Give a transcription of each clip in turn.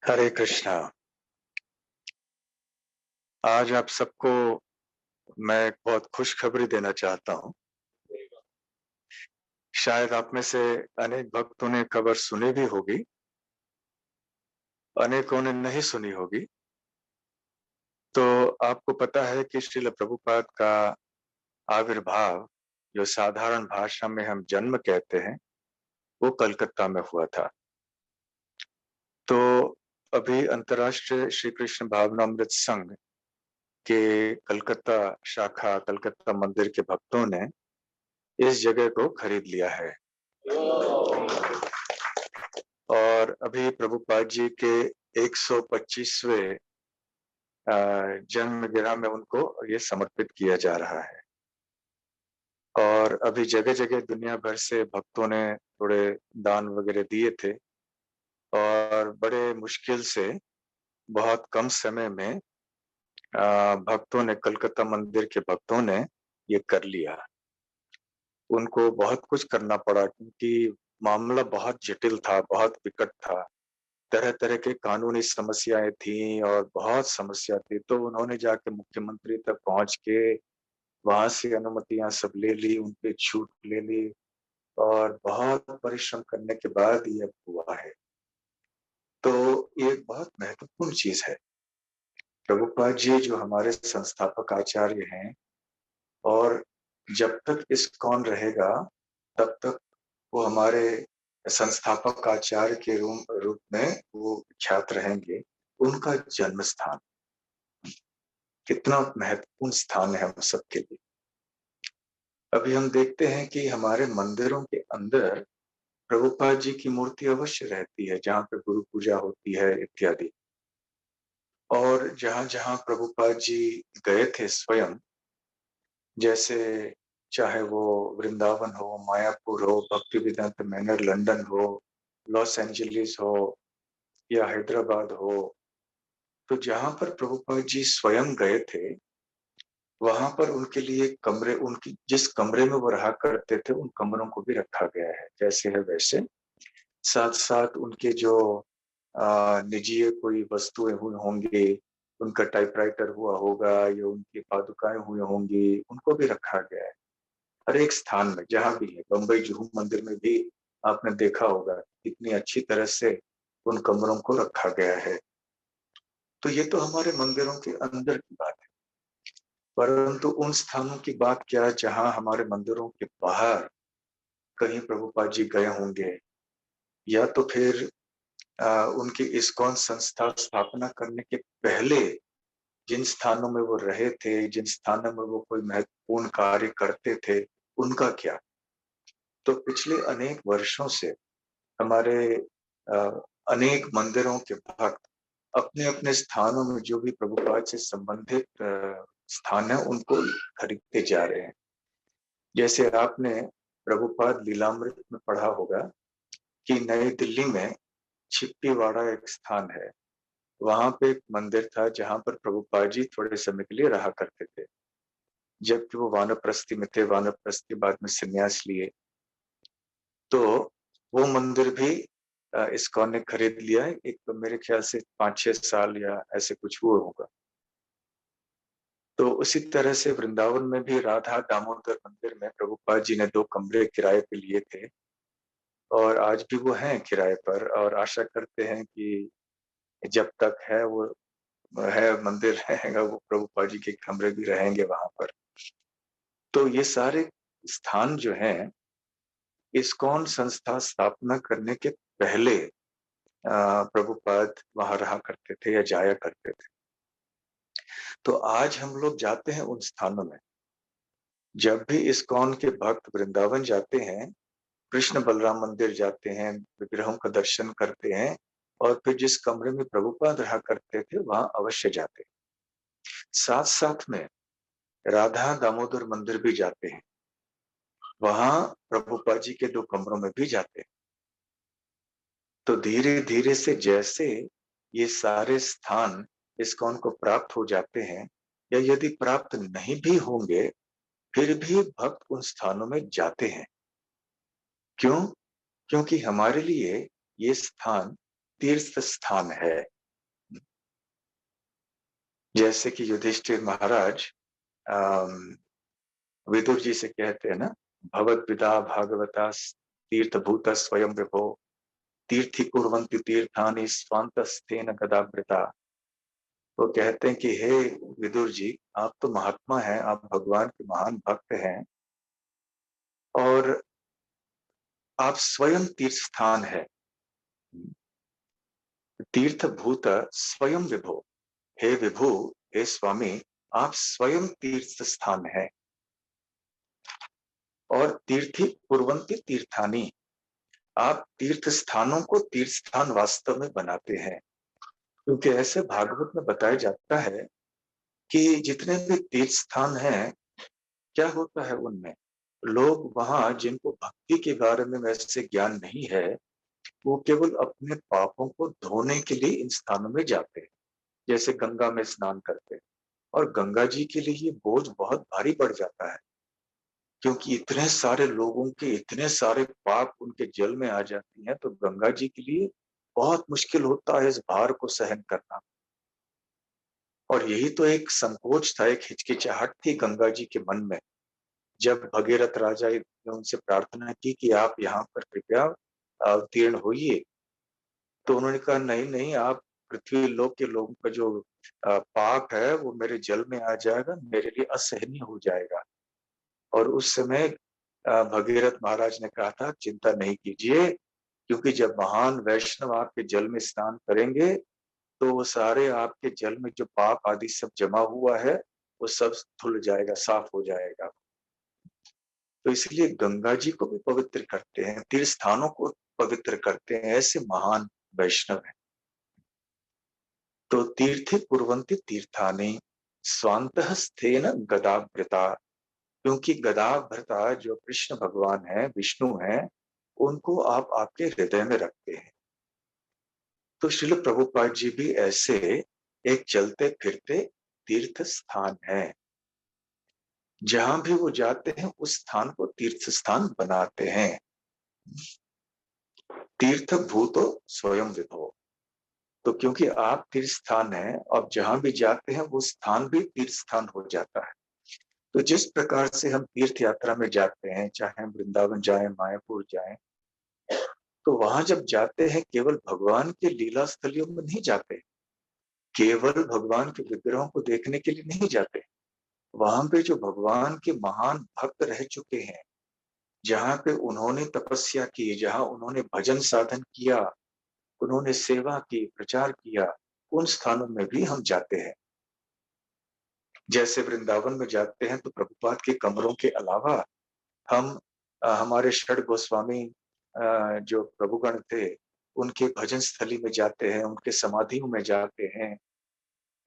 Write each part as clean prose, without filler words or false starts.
हरे कृष्णा। आज आप सबको मैं एक बहुत खुशखबरी देना चाहता हूँ। शायद आप में से अनेक भक्तों ने खबर सुनी भी होगी, अनेकों ने नहीं सुनी होगी। तो आपको पता है कि श्रील प्रभुपाद का आविर्भाव, जो साधारण भाषा में हम जन्म कहते हैं, वो कलकत्ता में हुआ था। तो अभी अंतर्राष्ट्रीय श्री कृष्ण भावनामृत संघ के कलकत्ता शाखा, कलकत्ता मंदिर के भक्तों ने इस जगह को खरीद लिया है। और अभी प्रभुपाद जी के 125वें जन्म गिरा में उनको ये समर्पित किया जा रहा है। और अभी जगह जगह दुनिया भर से भक्तों ने थोड़े दान वगैरह दिए थे और बड़े मुश्किल से बहुत कम समय में भक्तों ने, कलकत्ता मंदिर के भक्तों ने ये कर लिया। उनको बहुत कुछ करना पड़ा क्योंकि मामला बहुत जटिल था, बहुत विकट था। तरह-तरह के कानूनी समस्याएँ थीं और बहुत समस्या थी, तो उन्होंने जाके मुख्यमंत्री तक पहुँच के वहाँ से अनुमतियाँ सब ले ली, उनपे छूट ले ली और बहुत परिश्रम करने के बाद ये अब हुआ है। तो ये एक बहुत महत्वपूर्ण चीज़ है। प्रभुपाद जी जो हमारे संस्थापक आचार्य हैं और जब तक इस्कॉन रहेगा, तब तक वो हमारे संस्थापक आचार्य के रूप में वो ख्यात रहेंगे। उनका जन्म स्थान कितना महत्वपूर्ण स्थान है हम सबके लिए। अभी हम देखते हैं कि हमारे मंदिरों के अंदर प्रभुपाद जी की मूर्ति अवश्य रहती है, जहाँ पे गुरु पूजा होती है इत्यादि। और जहाँ-जहाँ प्रभुपाद जी गए थे स्वयं, जैसे चाहे वो वृंदावन हो, मायापुर हो, भक्ति वेदांत मैनर लंदन हो, लॉस एंजेलिस हो या हैदराबाद हो, तो जहाँ पर प्रभुपाद जी स्वयं गए थे, वहाँ पर उनके लिए कमरे, उनकी जिस कमरे में वो रहा करते थे, उन कमरों को भी रखा गया है, जैसे है वैसे। साथ-साथ उनके जो निजी कोई वस्तुएँ हुई होंगी, उनका टाइपराइटर हुआ होगा या उनकी पादुकाएँ हुई होंगी, उनको भी रखा गया है। हर एक स्थान में जहाँ भी है, बम्बई जुहू मंदिर में भी आपने देखा होगा, कितनी अच्छी तरह से उन कमरों को रखा गया है। तो ये तो हमारे मंदिरों के अंदर की बात है। परंतु उन स्थानों की बात क्या जहाँ हमारे मंदिरों के बाहर कहीं प्रभुपाद जी गए होंगे या तो फिर उनकी इस्कॉन संस्था स्थापना करने के पहले जिन स्थानों में वो रहे थे, जिन स्थानों में वो कोई महत्वपूर्ण कार्य करते थे, उनका क्या? तो पिछले अनेक वर्षों से हमारे अ, अनेक मंदिरों के भक्त अपने-अपने स्थानों में जो भी प्रभुपाद से संबंधित स्थान है, उनको खरीदते जा रहे हैं। जैसे आपने प्रभुपाद लीलामृत में पढ़ा होगा कि नई दिल्ली में छिप्पीवाड़ा एक स्थान है। वहाँ पे एक मंदिर था जहाँ पर प्रभुपाद जी थोड़े समय के लिए रहा करते थे। जबकि वो वानप्रस्थी में थे, वानप्रस्थ के बाद में संन्यास लिए। तो वो मंदिर भी इस्कॉन ने खरीद लिया है। एक तो मेरे ख्याल से 5-6 साल या ऐसे कुछ हुआ होगा। तो उसी तरह से वृंदावन में भी राधा दामोदर मंदिर में प्रभुपाद जी ने 2 कमरे किराए पे लिए थे और आज भी वो हैं किराए पर और आशा करते हैं कि जब तक है वो है मंदिर रहेगा, वो प्रभुपाद जी के कमरे भी रहेंगे वहाँ पर। तो ये सारे स्थान जो हैं, इस्कॉन संस्था स्थापना करने के पहले प्रभुपाद वहाँ रहा करते थे या जाया करते थे। तो आज हम लोग जाते हैं उन स्थानों में। जब भी इस्कॉन के भक्त वृंदावन जाते हैं, कृष्ण बलराम मंदिर जाते हैं, विग्रहों का दर्शन करते हैं और फिर जिस कमरे में प्रभुपाद रहा करते थे, वहाँ अवश्य जाते हैं। साथ-साथ में राधा दामोदर मंदिर भी जाते हैं। वहाँ प्रभुपाद जी के 2 कमरों में भी जाते हैं। तो धीरे-धीरे से जैसे ये सारे स्थान इस्कॉन को प्राप्त हो जाते हैं या यदि प्राप्त नहीं भी होंगे, फिर भी भक्त उन स्थानों में जाते हैं। क्यों? क्योंकि हमारे लिए ये स्थान तीर्थ स्थान है। जैसे कि युधिष्ठिर महाराज अम, विदुर जी से कहते हैं ना, भगवद्गीता भागवता तीर्थभूत स्वयं विभो तीर्थी कुर्वन्ति तीर्थानि स्वान्तस्थेन गदावृता। वो कहते हैं कि हे विदुर जी, आप तो महात्मा हैं, आप भगवान के महान भक्त हैं और आप स्वयं तीर्थ स्थान है। तीर्थ भूत स्वयं विभो, हे विभु, हे स्वामी, आप स्वयं तीर्थ स्थान है। और तीर्थी कुर्वन्ति तीर्थानि, आप तीर्थ स्थानों को तीर्थ स्थान वास्तव में बनाते हैं। क्योंकि ऐसे भागवत में बताया जाता है कि जितने भी तीर्थ स्थान हैं, क्या होता है उनमें, लोग वहां जिनको भक्ति के बारे में वैसे ज्ञान नहीं है, वो केवल अपने पापों को धोने के लिए इन स्थानों में जाते हैं। जैसे गंगा में स्नान करते हैं, और गंगा जी के लिए ये बोझ बहुत भारी पड़ जाता है, क्योंकि इतने सारे लोगों के इतने सारे पाप उनके जल में आ जाती हैं, तो गंगा जी के लिए बहुत मुश्किल होता है इस भार को सहन करना। और यही तो एक संकोच था, एक हिचकिचाहट थी गंगा जी के मन में, जब भगीरथ राजा ने उनसे प्रार्थना की कि आप यहाँ पर कृपया अवतीर्ण होइए, तो उन्होंने कहा नहीं नहीं, आप पृथ्वी लोक के लोगों का जो पाप है वो मेरे जल में आ जाएगा, मेरे लिए असहनीय हो जाएगा। और उस समय भगीरथ महाराज ने कहा था चिंता नहीं कीजिए, क्योंकि जब महान वैष्णव आपके जल में स्नान करेंगे तो वो सारे आपके जल में जो पाप आदि सब जमा हुआ है वो सब धुल जाएगा, साफ हो जाएगा। तो इसलिए गंगा जी को भी पवित्र करते हैं, तीर्थ स्थानों को पवित्र करते हैं, ऐसे महान वैष्णव हैं। तो तीर्थि कुर्वन्ति तीर्थानि स्वान्तः स्थेन गदाभृता, क्योंकि गदाभृता जो कृष्ण भगवान है, विष्णु है, उनको आप आपके हृदय में रखते हैं। तो श्रील प्रभुपाद जी भी ऐसे एक चलते फिरते तीर्थ स्थान है। जहां भी वो जाते हैं उस स्थान को तीर्थ स्थान बनाते हैं। तीर्थ भूतो स्वयं विभो, तो क्योंकि आप तीर्थ स्थान है, अब जहां भी जाते हैं वो स्थान भी तीर्थ स्थान हो जाता है। तो जिस प्रकार से हम तीर्थ यात्रा में जाते हैं, चाहे हम वृंदावन जाएं, मायापुर जाएं, तो वहां जब जाते हैं केवल भगवान के लीला स्थलियों में नहीं जाते, केवल भगवान के विग्रहों को देखने के लिए नहीं जाते। वहां पे जो भगवान के महान भक्त रह चुके हैं, जहाँ पे उन्होंने तपस्या की, जहाँ उन्होंने भजन साधन किया, उन्होंने सेवा की, प्रचार किया, उन स्थानों में भी हम जाते हैं। जैसे वृंदावन में जाते हैं तो प्रभुपाद के कमरों के अलावा हम हमारे षड गोस्वामी जो प्रभुगण थे, उनके भजन स्थली में जाते हैं, उनके समाधियों में जाते हैं।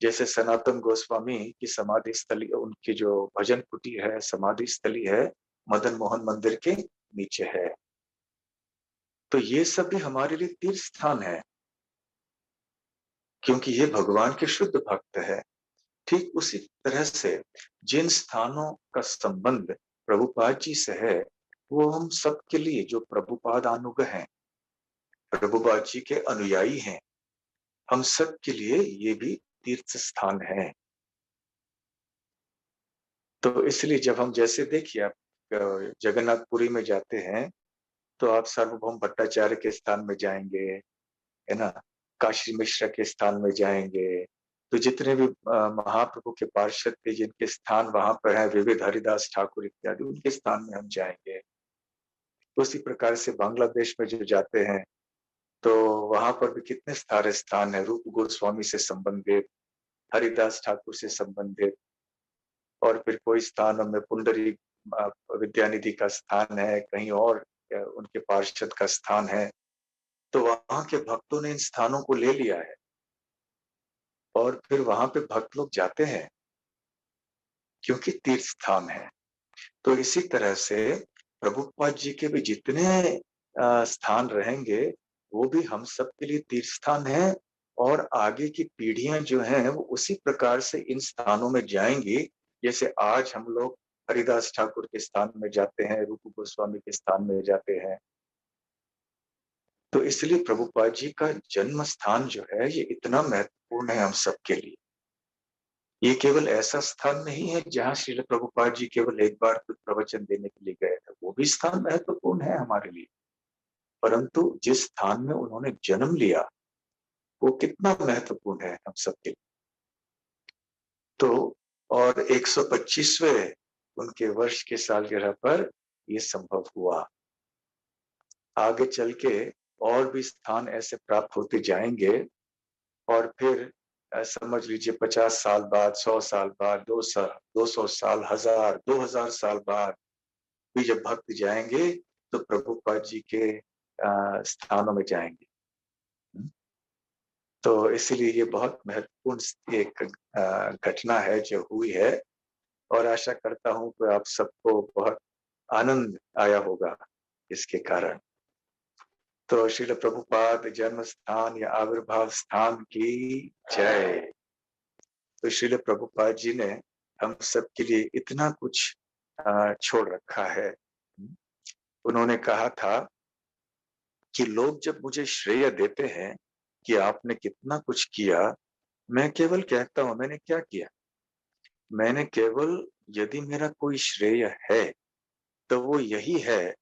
जैसे सनातन गोस्वामी की समाधि स्थली, उनकी जो भजन कुटी है, समाधि स्थली है, मदन मोहन मंदिर के नीचे है। तो ये सब भी हमारे लिए तीर्थ स्थान है, क्योंकि ये भगवान के शुद्ध भक्त है। ठीक उसी तरह से जिन स्थानों का संबंध प्रभुपाद जी से है, वो हम सबके लिए जो प्रभुपाद अनुग हैं, प्रभुपाद जी के अनुयायी हैं, हम सब के लिए ये भी तीर्थ स्थान है। तो इसलिए जब हम, जैसे देखिए आप जगन्नाथपुरी में जाते हैं तो आप सार्वभौम भट्टाचार्य के स्थान में जाएंगे, है ना, काशी मिश्रा के स्थान में जाएंगे। तो जितने भी महाप्रभु के पार्षद थे जिनके स्थान वहां पर है, विविध हरिदास ठाकुर इत्यादि, उनके स्थान में हम जाएंगे। तो उसी प्रकार से बांग्लादेश में जो जाते हैं तो वहां पर भी कितने सारे स्थान है, रूप गोस्वामी से संबंधित, हरिदास ठाकुर से संबंधित, और फिर कोई स्थान में पुंडरी विद्यानिधि का स्थान है, कहीं और उनके पार्षद का स्थान है। तो वहां के भक्तों ने इन स्थानों को ले लिया है और फिर वहां पे भक्त लोग जाते हैं, क्योंकि तीर्थ स्थान है। तो इसी तरह से प्रभुपाद जी के भी जितने स्थान रहेंगे, वो भी हम सब के लिए तीर्थ स्थान है। और आगे की पीढ़ियां जो हैं वो उसी प्रकार से इन स्थानों में जाएंगी, जैसे आज हम लोग हरिदास ठाकुर के स्थान में जाते हैं, रूप गोस्वामी के स्थान में जाते हैं। तो इसलिए प्रभुपाद जी का जन्म स्थान जो है ये इतना महत्वपूर्ण है हम सबके लिए। ये केवल ऐसा स्थान नहीं है जहाँ श्रील प्रभुपाद जी केवल एक बार कुछ प्रवचन देने के लिए गए थे, वो भी स्थान महत्वपूर्ण है हमारे लिए। परंतु जिस स्थान में उन्होंने जन्म लिया, वो कितना महत्वपूर्ण है हम सबके लिए। तो और 125वें उनके वर्ष के सालगिरह पर ये संभव हुआ। आगे चल के और भी स्थान ऐसे प्राप्त होते जाएंगे और फिर समझ लीजिए 50 साल बाद, 100 साल बाद, 200 साल, 1000, 2000 साल बाद भी जब भक्त जाएंगे तो प्रभुपाद जी के स्थानों में जाएंगे। तो इसीलिए ये बहुत महत्वपूर्ण एक घटना है जो हुई है और आशा करता हूं कि आप सबको बहुत आनंद आया होगा इसके कारण। तो श्रील प्रभुपाद जन्म स्थान या आविर्भाव स्थान की जय। तो श्रील प्रभुपाद जी ने हम सबके लिए इतना कुछ छोड़ रखा है। उन्होंने कहा था कि लोग जब मुझे श्रेय देते हैं कि आपने कितना कुछ किया, मैं केवल कहता हूं मैंने क्या किया। मैंने केवल, यदि मेरा कोई श्रेय है तो वो यही है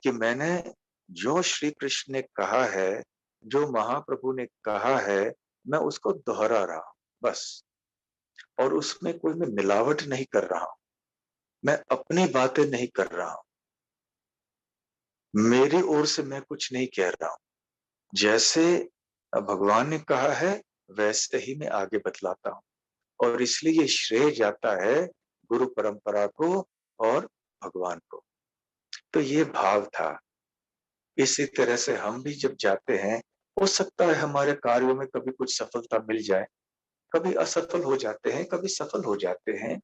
कि मैंने जो श्री कृष्ण ने कहा है, जो महाप्रभु ने कहा है, मैं उसको दोहरा रहा हूं बस। और उसमें कोई मैं मिलावट नहीं कर रहा हूं, मैं अपनी बातें नहीं कर रहा हूं, मेरी ओर से मैं कुछ नहीं कह रहा हूं। जैसे भगवान ने कहा है वैसे ही मैं आगे बतलाता हूं और इसलिए ये श्रेय जाता है गुरु परंपरा को और भगवान को। तो ये भाव था। इसी तरह से हम भी जब जाते हैं, हो सकता है हमारे कार्यों में कभी कुछ सफलता मिल जाए, कभी असफल हो जाते हैं, कभी सफल हो जाते हैं।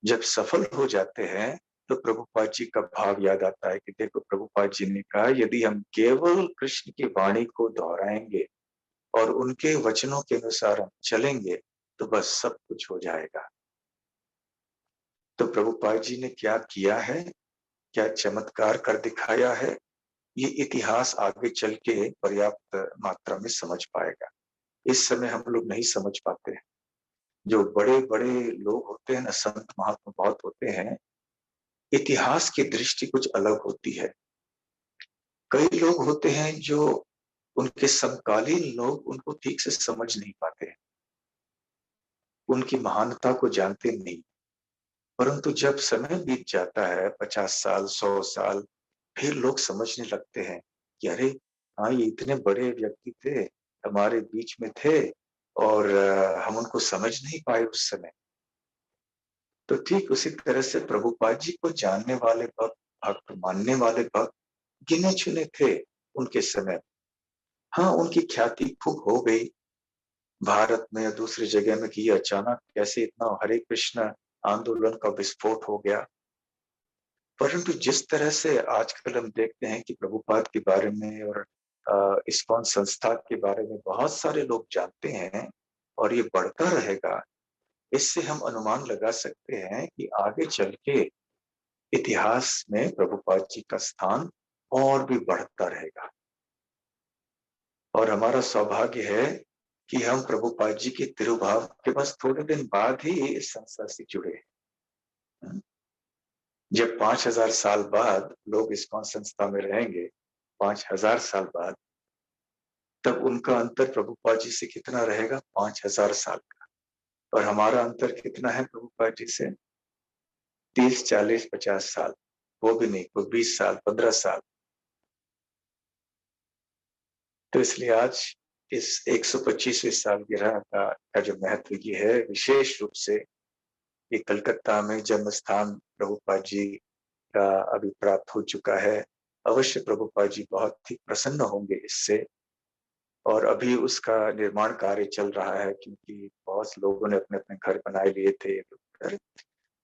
जब सफल हो जाते हैं तो प्रभुपाद जी का भाव याद आता है कि देखो प्रभुपाद जी ने कहा यदि हम केवल कृष्ण की वाणी को दोहराएंगे और उनके वचनों के अनुसार हम चलेंगे तो बस सब कुछ हो जाएगा। तो प्रभुपाद जी ने क्या किया है, क्या चमत्कार कर दिखाया है, ये इतिहास आगे चल के पर्याप्त मात्रा में समझ पाएगा। इस समय हम लोग नहीं समझ पाते हैं। जो बड़े-बड़े लोग होते हैं ना, संत महात्मा बहुत होते हैं, इतिहास की दृष्टि कुछ अलग होती है। कई लोग होते हैं जो उनके समकालीन लोग उनको ठीक से समझ नहीं पाते हैं, उनकी महानता को जानते नहीं। परंतु जब समय बीत जाता है 50 साल, 100 साल, फिर लोग समझने लगते हैं कि अरे! हाँ, ये इतने बड़े व्यक्ति थे, हमारे बीच में थे और हम उनको समझ नहीं पाए उस समय। तो ठीक उसी तरह से प्रभुपाद जी को जानने वाले भक्त, भक्त मानने वाले भक्त गिने-चुने थे उनके समय। हाँ, उनकी ख्याति खूब हो गई भारत में या दूसरी जगह में कि ये अचानक कैसे इतना हरे कृष्ण आंदोलन का विस्फोट हो गया। परंतु जिस तरह से आजकल हम देखते हैं कि प्रभुपाद के बारे में और इस्कॉन संस्था के बारे में बहुत सारे लोग जानते हैं और ये बढ़ता रहेगा, इससे हम अनुमान लगा सकते हैं कि आगे चल के इतिहास में प्रभुपाद जी का स्थान और भी बढ़ता रहेगा। और हमारा सौभाग्य है कि हम प्रभुपाद जी के तिरुभाव के बस थोड़े दिन बाद ही इस संस्था से जुड़े। जब 5000 साल बाद लोग इस्कॉन संस्था में रहेंगे, 5000 साल बाद, तब उनका अंतर प्रभुपाद जी से कितना रहेगा? 5000 साल का। और हमारा अंतर कितना है प्रभुपाद जी से? 30, 40, 50 साल। वो भी नहीं, कोई 20 साल, 15 साल। तो इसलिए आज इस 125वें सालगिरह का जो महत्व ये है, विशेष रूप से ये कलकत्ता में जन्म स्थान प्रभुपाद जी का अभी प्राप्त हो चुका है। अवश्य प्रभुपाद जी बहुत ही प्रसन्न होंगे इससे और अभी उसका निर्माण कार्य चल रहा है क्योंकि बहुत लोगों ने अपने-अपने घर बनाए लिए थे घर,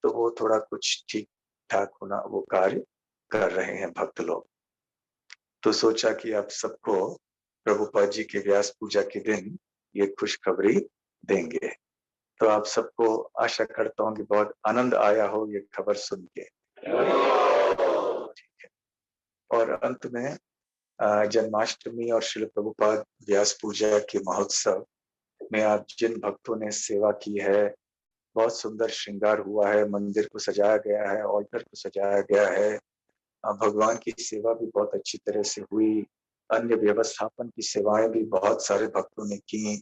तो वो थोड़ा कुछ ठीक-ठाक होना वो कार्य कर रहे हैं भक्त लोग। तो सोचा कि आप सबको प्रभुपाद जी के व्यास पूजा के दिन ये खुशखबरी देंगे। तो आप सबको आशा करता हूँ कि बहुत आनंद आया हो ये खबर सुन के। ठीक है। और अंत में जन्माष्टमी और श्रील प्रभुपाद व्यास पूजा के महोत्सव में आप जिन भक्तों ने सेवा की है, बहुत सुंदर श्रृंगार हुआ है, मंदिर को सजाया गया है, ऑल्टर को सजाया गया है। भगवान की सेवा भी बहुत अच्छी तरह से हुई। अन्य व्यवस्थापन की सेवाएँ भी बहुत सारे भक्तों ने की।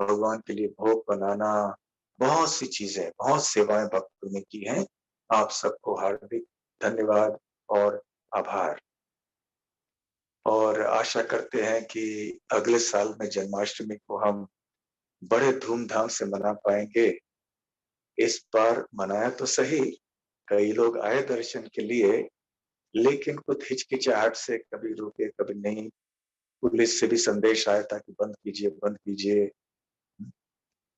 भगवान के लिए भोग बनाना, बहुत सी चीज़ें, बहुत सेवाएँ भक्तों ने की हैं। आप सबको हार्दिक धन्यवाद और आभार। और आशा करते हैं कि अगले साल में जन्माष्टमी को हम बड़े धूम-धाम से मना पाएँगे। इस बार मनाया तो सही, कई लोग आए दर्शन के लिए, लेकिन कुछ हिचकिचाहट से कभी रुके, कभी नहीं। पुलिस से भी संदेश आया था कि बंद कीजिए, बंद कीजिए।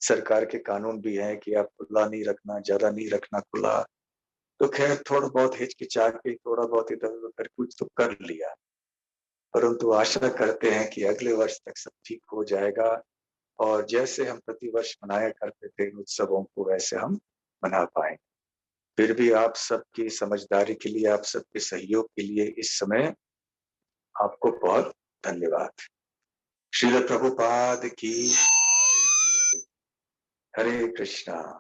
सरकार के कानून भी हैं कि आप खुला नहीं रखना, ज़्यादा नहीं रखना खुला। तो ख़ैर थोड़ा बहुत हिचकिचा के, थोड़ा बहुत इधर-उधर करके कुछ तो कर लिया। परंतु आशा करते हैं कि अगले वर्ष तक सब ठीक हो जाएगा और जैसे हम प्रतिवर्ष मनाया करते थे इन उत्सवों को, वैसे हम मना पाएँगे। फिर भी आप सबकी समझदारी के लिए, आप सबके सहयोग के लिए इस समय आपको बहुत धन्यवाद। श्रील प्रभुपाद की हरे कृष्णा।